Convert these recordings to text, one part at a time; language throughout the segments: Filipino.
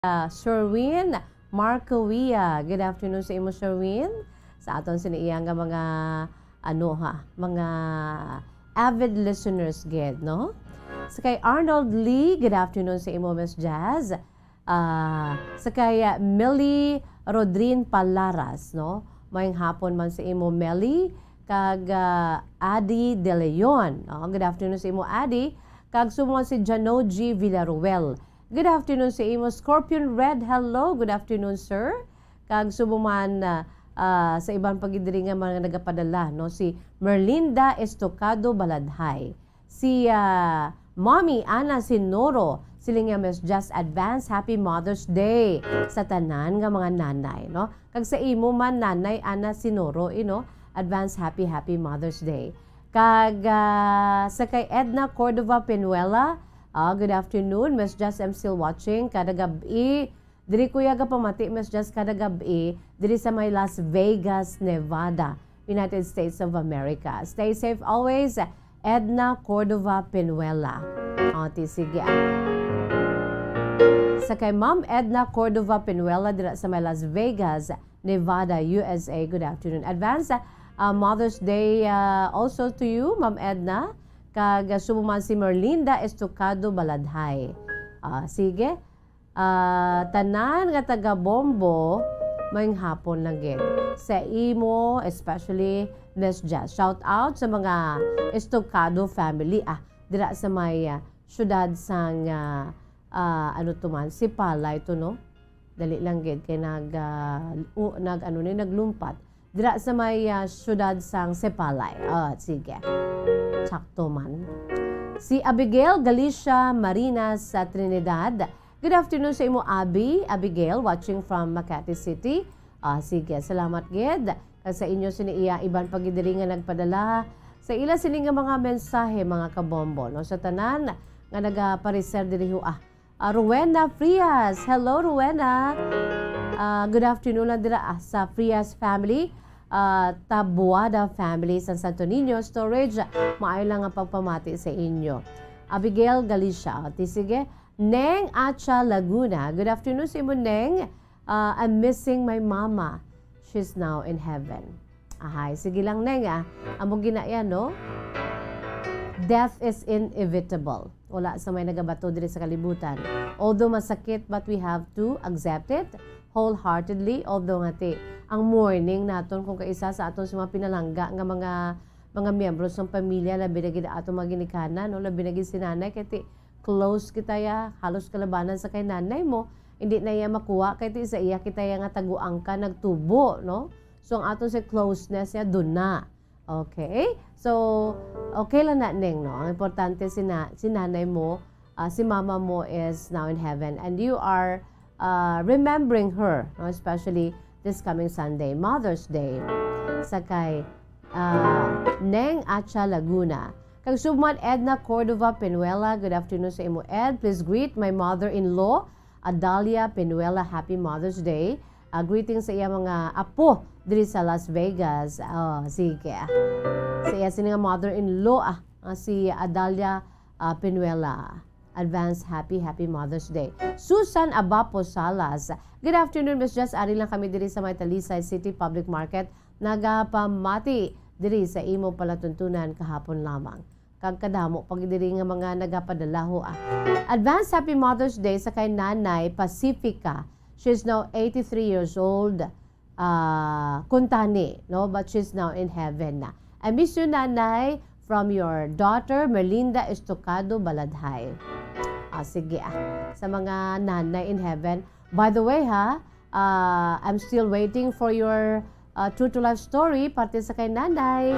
Sherwin Marcovia. Good afternoon sa imo, Sherwin. Sa aton siniiyang nga mga avid listeners gid, no? Sa kay Arnold Lee, good afternoon sa imo, Miss Jazz. Sa kay Millie Rodrin Palaras, no? Mayong hapon man sa imo, Melly. Kag Adi De Leon. No? Good afternoon sa imo, Adi. Kag sumon si Janoji Villaruel. Good afternoon sa imo, Scorpion Red. Hello, good afternoon, sir. Kag sumuman sa ibang pagidiri nga mga nagapadala, no? Si Merlinda Estocado Baladhay. Si Mommy Ana Sinoro. Sila nga Miss Just Advance Happy Mother's Day sa tanan nga mga nanay, no? Kag sa imo man nanay Ana Sinoro, Advance Happy Mother's Day. Kag sa kay Edna Cordova Penuela, good afternoon, Miss Just, I'm still watching. Kada gabi, diri kuya ga pamati, Miss Just, kada gabi, diri sa may Las Vegas, Nevada, United States of America. Stay safe always, Edna Cordova Penuela. Sige. Sa kay Ma'am Edna Cordova Penuela, dira sa may Las Vegas, Nevada, USA. Good afternoon. Advance Mother's Day also to you, Ma'am Edna. Kag sumuman si Merlinda Estocado Baladhay. Sige. Tanan nga taga Bombo, mayong hapon lang gid. Sa imo, especially Miss Jazz. Shout out sa mga Estocado family. Dira sa may syudad sang si Palay to, no? Dali lang gid kay naglumpat. Dira sa may syudad sang Sepalay. Sige. Sakto man. Si Abigail Galicia Marinas sa Trinidad. Good afternoon sa imo, Abigail, watching from Makati City. Sige, salamat gid. Sa inyo siniiya iban pagidiri nga nagpadala sa ila sini nga mga mensahe, mga kabombo, no? Sa tanan nga nagapareser diri Rowena Frias. Hello, Rowena. Good afternoon lang dira sa Frias family. Tabuada family sa Santo Niño Storage. Maayo lang ang pagpamati sa inyo. Abigail Galicia. Sige. Neng Acha Laguna. Good afternoon sa imo, Neng. I'm missing my mama. She's now in heaven. Sige lang, Neng. Among ginaya, no? Death is inevitable. Wala sa may nagabato diri sa kalibutan. Although masakit, but we have to accept it wholeheartedly. Although ngati ang mourning naton kung kaisa sa aton sa mga pinalangga nga mga miyembro ng pamilya, labi na gid aton mga ginikanan, no? Labi na gid si nanay kay close kita ya, halos kalabanan sa kay nanay mo, hindi na iya makuha kay sa iya kita ya nga taguang ka nagtubo, no? So ang aton sa closeness ya dun na. Okay? So okay lang na, Neng, no? Ang importante si nanay mo, si mama mo is now in heaven and you are remembering her, no? Especially this coming Sunday, Mother's Day. Sa kay Neng Acha Laguna. Kag subman Edna Cordova Penuela. Good afternoon sa imo, Ed. Please greet my mother-in-law, Adalia Penuela. Happy Mother's Day. Greetings sa iya mga apo diri sa Las Vegas. Sige. Sa iya sini nga mother-in-law, si Adalia Penuela. Advance Happy Mother's Day. Susan Abapo Salas. Good afternoon, Miss Jess. Ari lang kami diri sa may Talisay City Public Market. Nagapamati diri sa imo palatuntunan kahapon lamang. Kag kadamo pag diri nga mga nagapadalaho. Advance Happy Mother's Day sa kay Nanay Pacifica. She's now 83 years old. Kuntani, no? But she's now in heaven na. I miss you, Nanay, from your daughter, Merlinda Estocado Baladhay. Sige, sa mga nanay in heaven. By the way, I'm still waiting for your true to life story parte sa kay nanay,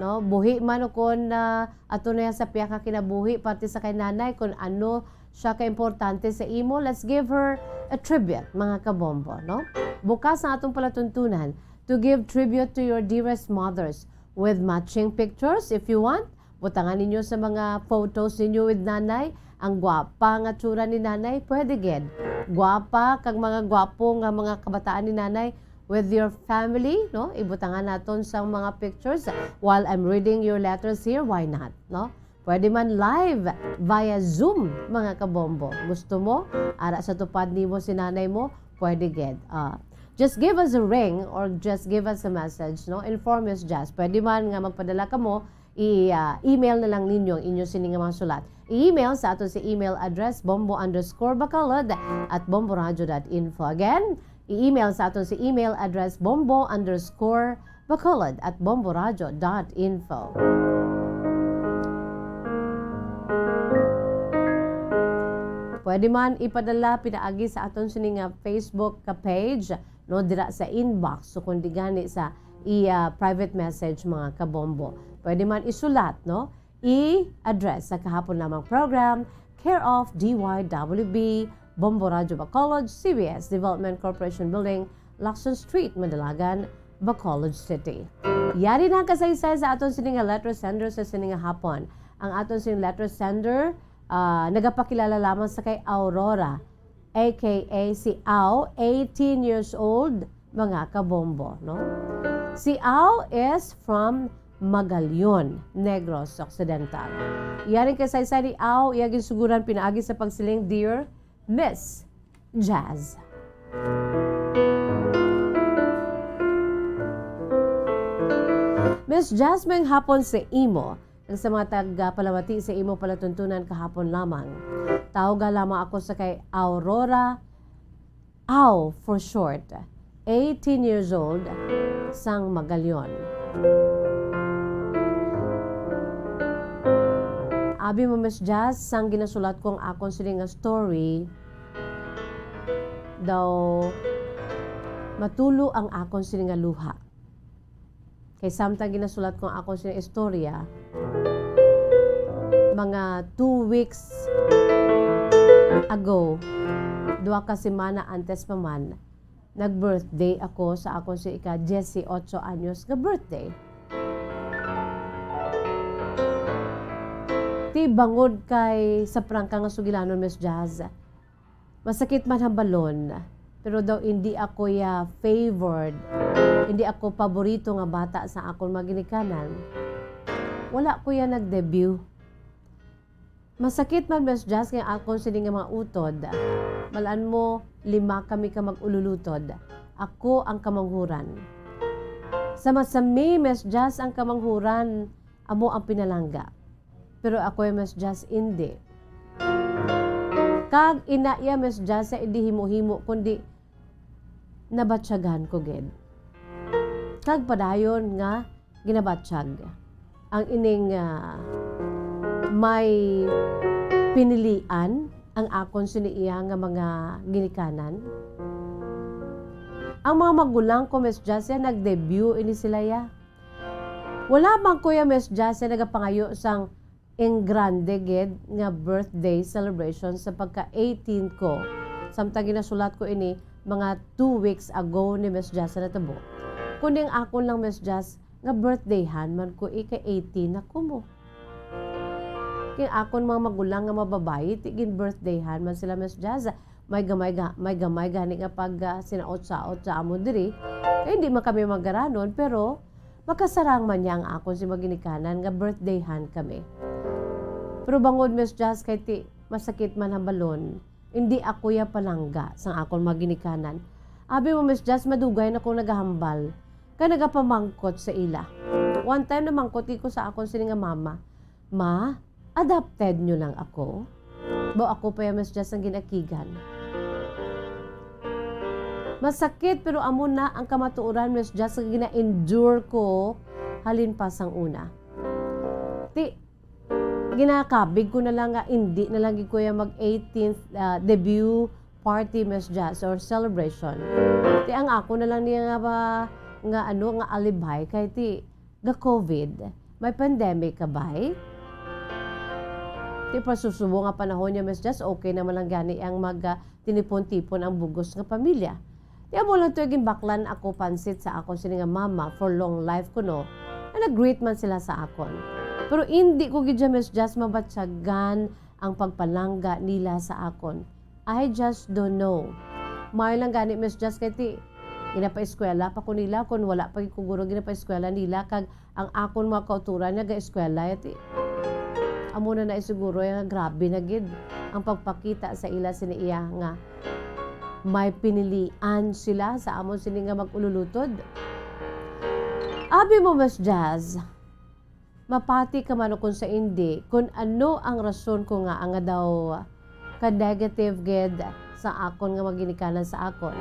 no? Buhi man kon ato na sa piya ka kinabuhi parte sa kay nanay kung ano siya ka importante sa imo. Let's give her a tribute, mga kabombo, no? Bukas ang atong palatuntunan to give tribute to your dearest mothers with matching pictures if you want. Butangan ninyo sa mga photos ninyo with nanay. Ang gwapa nga tsura ni nanay, pwede gid. Gwapa kag mga gwapo nga mga kabataan ni nanay with your family, no? Ibutangan naton sa mga pictures while I'm reading your letters here. Why not, no? Pwede man live via Zoom, mga kabombo. Gusto mo? Ara sa tupad ni mo, si nanay mo, pwede get. Just give us a ring or just give us a message, no? Inform us just. Pwede man nga magpadala ka mo, email na lang ninyo ang inyong sining mga sulat. I-email sa ato si email address bombo_bacolod@bomboradio.info. Again, i-email sa ato si email address bombo_bacolod@bomboradio.info. Pwede man ipadala pinaagi sa aton sining Facebook ka page, no, dira sa inbox, so kundi gani sa private message, mga kabombo. Pwede man isulat, no, i-address sa kahapon lamang program, care of DYWB, Bombo Radio Bacolod, CBS Development Corporation Building, Lacson Street, Madalagan, Bacolod City. Yari na kasaysay sa aton sining letter sender sa sining hapon. Ang aton sining letter sender, nagapakilala lamang sa kay Aurora, aka si Au, 18 years old, mga kabombo, no? Si Au is from Magallaon, Negros Occidental. Iyaring kasaysay ni Au, iyagin suguran pinaagi sa pagsiling, Dear Miss Jazz. Miss Jazz, may hapon sa imo. Ang sa mga taga-palamati sa imo palatuntunan kahapon lamang. Tawaga lamang ako sa kay Aurora, Au for short, 18 years old, sang Magallaon. Abi mo, Miss Jazz, sang ginasulat kong akon sining nga story, daw matulo ang akon sining nga luha. Kay samtang ginasulat kong akon sining istorya, mga 2 weeks ago, 2 ka semana antes pa man, nag-birthday ako sa akong si ika 18 anyos nga birthday. Ti bangod kay sa prangka nga sugilanon, Miss Jazz. Masakit man ang balon, pero daw hindi ako favored, hindi ako paborito nga bata sa akong maginikanan. Wala ko nag-debut. Masakit man, Miss Jazz, kaya akong sining nga mga utod. Malaan mo, 5 kami ka mag-ululutod. Ako ang kamanghuran. Sama-sami, Miss Jazz, ang kamanghuran, amo ang pinalangga. Pero ako Miss Jazz, hindi. Kag inaya, Miss Jazz, sa hindi himo-himo, kundi nabatsagan ko gid. Kag padayon nga ginabatsyag. Ang ining may pinilian ang akon siniiya nga mga ginikanan. Ang mga magulang ko, Miss Jazz, nag-debut ini sila ya. Wala man ko Miss Jazz, nagapangayo sang in grande gid nga birthday celebration sa pagka-18 ko. Samtang ginasulat ko ini mga 2 weeks ago ni Miss Jazz na tabo. Kuning akon lang, Miss Jazz, nga birthdayhan man ko ika-18 na ko mo. Kaya akon mga magulang nga mababayi, tigin birthdayhan man sila, Miss Jazz. May gamay gani nga pag sinaot-saot sa amo diri. Kaya hindi man kami magaranon, pero makasarang man niya ang akon si maginikanan nga birthdayhan kami. Pero bangod, Miss Jazz, kay ti masakit man ang balon, hindi ako palangga sa akon maginikanan. Abi mo, Miss Jazz, madugay na kong nagahambal. Kaya nagapamangkot sa ila. One time na mangkot ko sa akon sini nga mama, Ma, adopted nyo lang ako? Bo ako pa Miss Jazz, ang ginakigan. Masakit, pero amo na ang kamatuoran, Miss Jazz, ang gina-endure ko halin pa sang una. Ginakabig ko na lang nga, hindi na lang ko mag-18th debut party, Miss Jazz, or celebration. Ang ako na lang niya nga alibay kay ga COVID. May pandemic ka ba? Pasusubo nga panahon niya, Miss Jazz, okay naman lang gani ang tinipon-tipon ang bugos nga pamilya. Mo lang ito baklan ako pansit sa akon sini nga mama for long life ko, no? Nag-greet man sila sa akon. Pero hindi ko gidya, Miss Jazz, mabatsagan ang pagpalangga nila sa akon. I just don't know. May lang gani, Miss Jazz, kay ginapa-eskwela pa ko nila, kung wala pa kuguro ginapa-eskwela nila, kag ang akon mga kauturan niya ga-eskwela, amo na siguro nga grabe na gid ang pagpakita sa ila siniya nga may pinilian sila sa amon sini nga mag-ululutod. Abi mo Miss Jazz, mapati ka man kung sa hindi kung ano ang rason ko nga ang daw ka-negative gid sa akon nga maginikanan sa akon.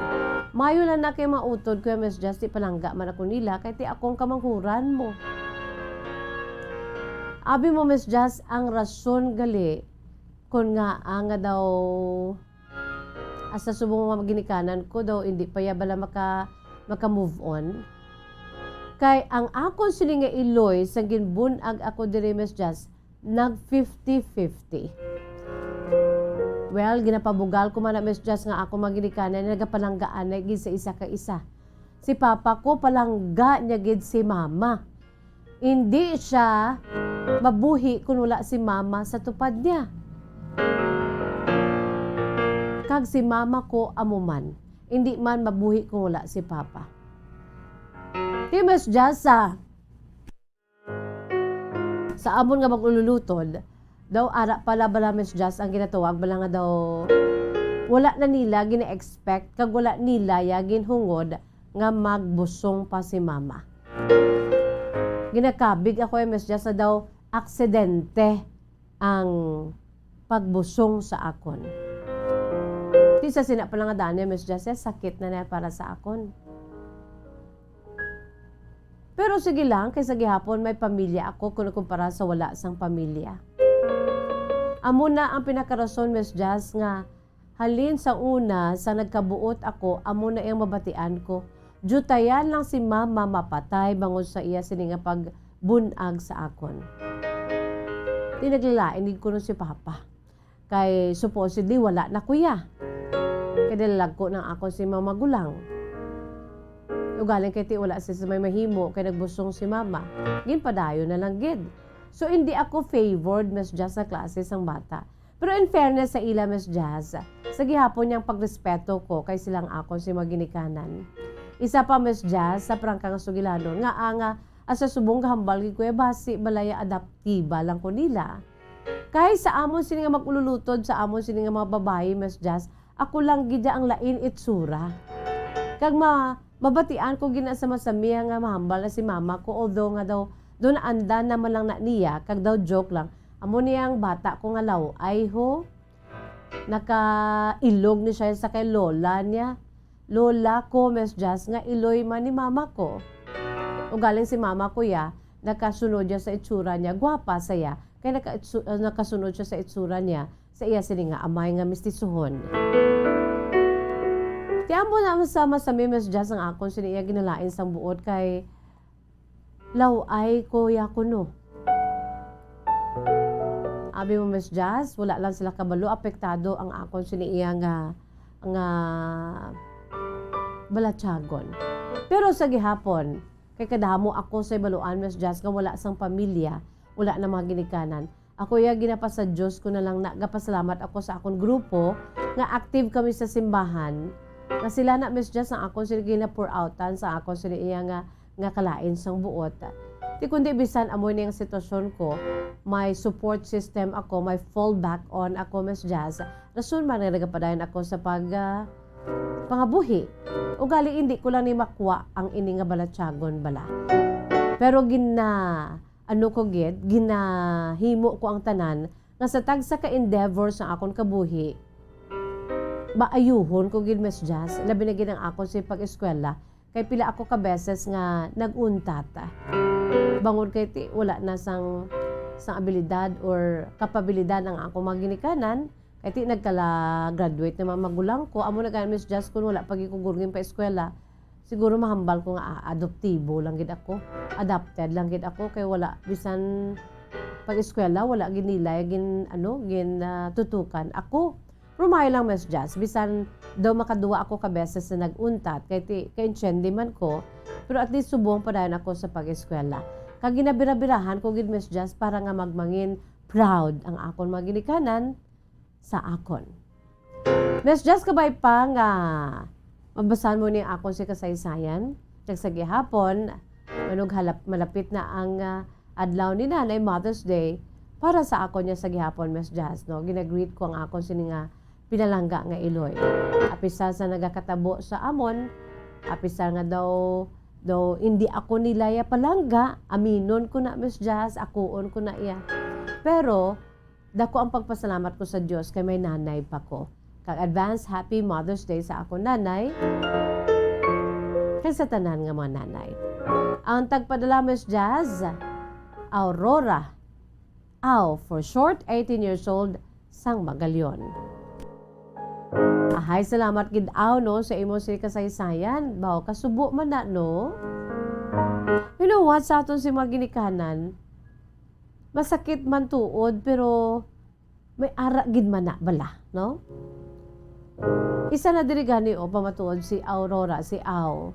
Mayo lang na kay mautod ko Miss Jazz, di palangga man ako nila kay ti akong kamanghuran mo. Abi mo Miss Jazz, ang rason gali kung nga ang daw asa subong mga maginikanan ko daw hindi pa ya bala maka move on. Kay ang akon sini nga iloy sa ginbunag ako diri Miss Jazz nag 50-50. Well, ginapabugal ko man na Miss Jazz nga ako maginikanan nagapalanggaan na gid sa isa ka isa. Si papa ko palangga niya gid si mama. Hindi siya mabuhi kung wala si mama sa tupad niya. Kag si mama ko amuman, hindi man mabuhi kung wala si papa. Di Miss Jazz sa amon nga mag-ululutod, daw ara pala bala Miss Jazz ang ginatawag bala nga daw wala na nila gina-expect kag wala nila ya ginhungod nga magbusong pa si mama. Ginakabig ako Miss Jazz sa daw aksidente ang pagbusong sa akon. Di sa sina pa lang nga daan Miss Jazz, sakit na para sa akon. Pero sige lang, kaysa gihapon may pamilya ako kung kumpara sa wala sang pamilya. Amo na ang pinakarason Miss Jazz nga halin sa una sa nagkabuot ako, amo na yung mabatian ko. Jutayan lang si mama mapatay bangon sa iya sini nga pagbunag sa akon. Di naglalain din ko nun si papa. Kay supposedly wala na kuya. Kaya nilalag ko ng ako si mama gulang. Ugaling kay ti wala si may mahimo kay nagbusong si mama. Ginpadayo na lang gid. So hindi ako favored Miss Jazz sa klase sang bata. Pero in fairness sa ila Miss Jazz, sa gihapon niyang pagrespeto ko kay silang ako si maginikanan. Isa pa Miss Jazz sa prangkang sugilanon nga asa subong gahambal gid ko basi balaya adaptiba lang ko nila. Kay sa amon sini nga mag-ululutod sa amon sini nga mga babae Miss Jazz, ako lang gid ang lain itsura. Kag mabatian ko gina sa masamiya nga mahambal na si mama ko although nga daw doon anda naman lang na niya kag daw joke lang. Amo niyang bata ko nga law ay ho nakailog ni siya sa kay lola niya. Lola ko Miss Jazz nga iloy man ni mama ko. O galing si mama ko ya, nakasunod siya sa itsura niya, gwapa saya. Kaya nakasunod siya sa itsura niya sa iya sini nga amay nga mistisuhon. Tiyan mo na sama sa Miss Jazz ang akon sini iya ginalain sang buot kay law ay kuya kuno. Abi mo Miss Jazz, wala lang sila kabalo, apektado ang akon sini iya nga balatsagon. Pero sa gihapon, kay kadamo ako sa baluan Miss Jazz nga wala sang pamilya, wala na mga ginikanan. Ako ya ginapa sa Diyos ko na lang nagapasalamat ako sa akong grupo nga active kami sa simbahan. Nga sila na Miss Jazz ang akong sila gina-pour outan sa akong sila iya nga kalain sang buot. Di kundi bisan amoy niyang sitwasyon ko, may support system ako, may fallback on ako Miss Jazz. Rason man nga nagapadayon ako sa pangabuhi. O gali hindi ko lang ni makwa ang ini nga balatsagon bala. Pero ginahimo ko ang tanan nga sa tagsa ka endeavor sa akon kabuhi. Maayuhon ko gid Miss Jazz, labi na gid ang akon sa pag-eskwela kay pila ako ka beses nga naguntat. Bangon kay ti wala na sang abilidad or kapabilidad ang ako maginikanan. Kaya ti nagkala-graduate na mga magulang ko. Amo na kaya Miss Jazz kung wala pagikugurgin pa eskwela. Siguro mahambal ko nga adoptibo lang gid ako. Adapted lang gid ako. Kaya wala, bisan pag-eskwela, wala ginilay, tutukan. Ako, rumay lang Miss Jazz. Bisan daw makaduwa ako kabeses na naguntat. Kaya intsendi man ko. Pero at least subong pa dahil ako sa pag-eskwela. Kaya ginabira-birahan ko gid Miss Jazz para nga magmangin proud ang akon mga ginikanan sa akon. Miss Jazz kabay pa nga mabasahan mo ni akon si kasaysayan. Sa gihapon, malapit na ang adlaw ni Nanay Mother's Day. para sa ako niya sa gihapon, Miss Jazz, no? Ginagreet ko ang akon sini nga pinalangga nga iloy. Apisa sa nagakatabo sa amon, apisa nga daw hindi ako nilaya palangga, aminon ko na, Miss Jazz, akuon ko na iya. Pero, dako ang pagpasalamat ko sa Diyos kay may nanay pa ko. Kag advance happy Mother's Day sa ako nanay, kay sa tanan nga mga nanay. Ang tagpadala, Miss Jazz, Aurora, for short, 18 years old, sang Magalyon. Ahay, salamat gid no sa imo si kasaysayan. Baw kasubo man na no. You know what, sa aton si mga ginikanan, masakit man tuod pero may ara gid man na bala, no? Isa na diri gani pamatuod si Aurora, si Au.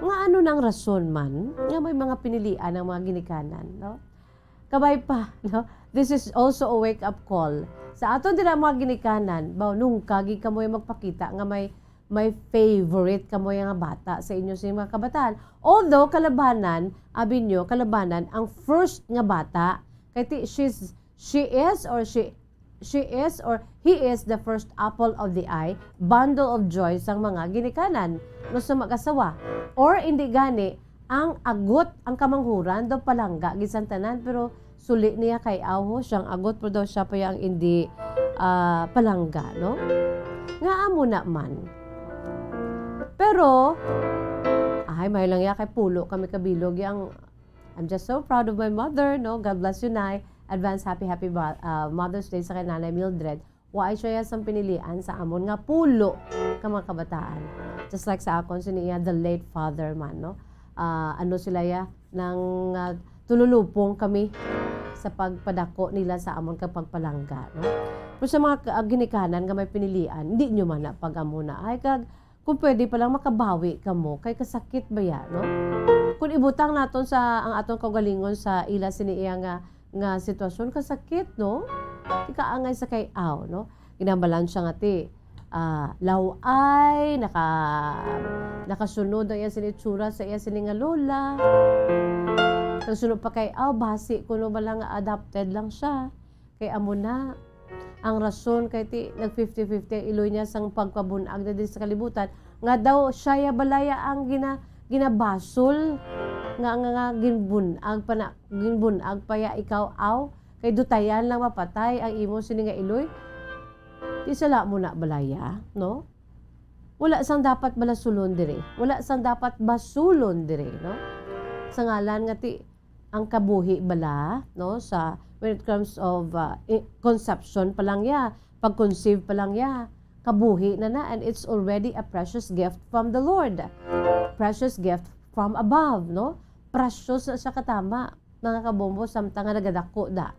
Nga ano nang rason man nga may mga pinilian ng mga ginikanan, no? Kabay pa, no? This is also a wake-up call. Sa aton dira mga ginikanan, baw nung kagi kamoy magpakita nga may favorite kamoy nga bata sa inyo sa mga kabataan. Although kalabanan, abinyo kalabanan ang first nga bata kay she is or he is the first apple of the eye, bundle of joy sang mga ginikanan no sa mag-asawa. Or hindi gani ang agot ang kamanghuran daw palangga gisantanan pero suli niya kay Auho siyang agot pero daw siya pa yung hindi palangga, no? Nga amo na man. Pero may lang ya kay pulo kami kabilog yang I'm just so proud of my mother, no? God bless you, Nay. Advance happy Mother's Day sa kay Nanay Mildred. Waay siya sang pinilian sa amon nga pulo ka mga kabataan. Just like sa akon siniya the late father man, no? Ano sila ya nang tululupong kami sa pagpadako nila sa amon kapag palangga, no? Pero sa mga ginikanan nga may pinilian, hindi nyo man na pag-amuna. Ay, kung pwede palang makabawi ka mo, kay kasakit ba yan, no? Kung ibutang naton sa ang atong kagalingon sa ila siniya nga sitwasyon, kasakit, no? Ikaangay sa kay Aw, no? Ginambalan siya nga ti, laway, nakasunod ang iya sinitsura sa iya sininga lola. Kasunod pa kay basi kuno ba lang adopted lang siya. Kay amo na ang rason kay ti nag 50-50 ang iloy niya sang pagpabunag na din sa kalibutan nga daw siya ya balaya ang ginabasol nga ginbunag pa ya ikaw kay dutayan lang mapatay ang imo sini nga iloy. Di sala mo na balaya, no? Wala sang dapat balasulon dire. Wala sang dapat basulon dire, no? Sa ngalan nga ti ang kabuhi bala, no, sa when it comes of conception pa lang ya, pag-conceive pa lang ya, kabuhi na and it's already a precious gift from the Lord. Precious gift from above, no? Precious sa katama, mga kabombo, samtang nga nagadako da.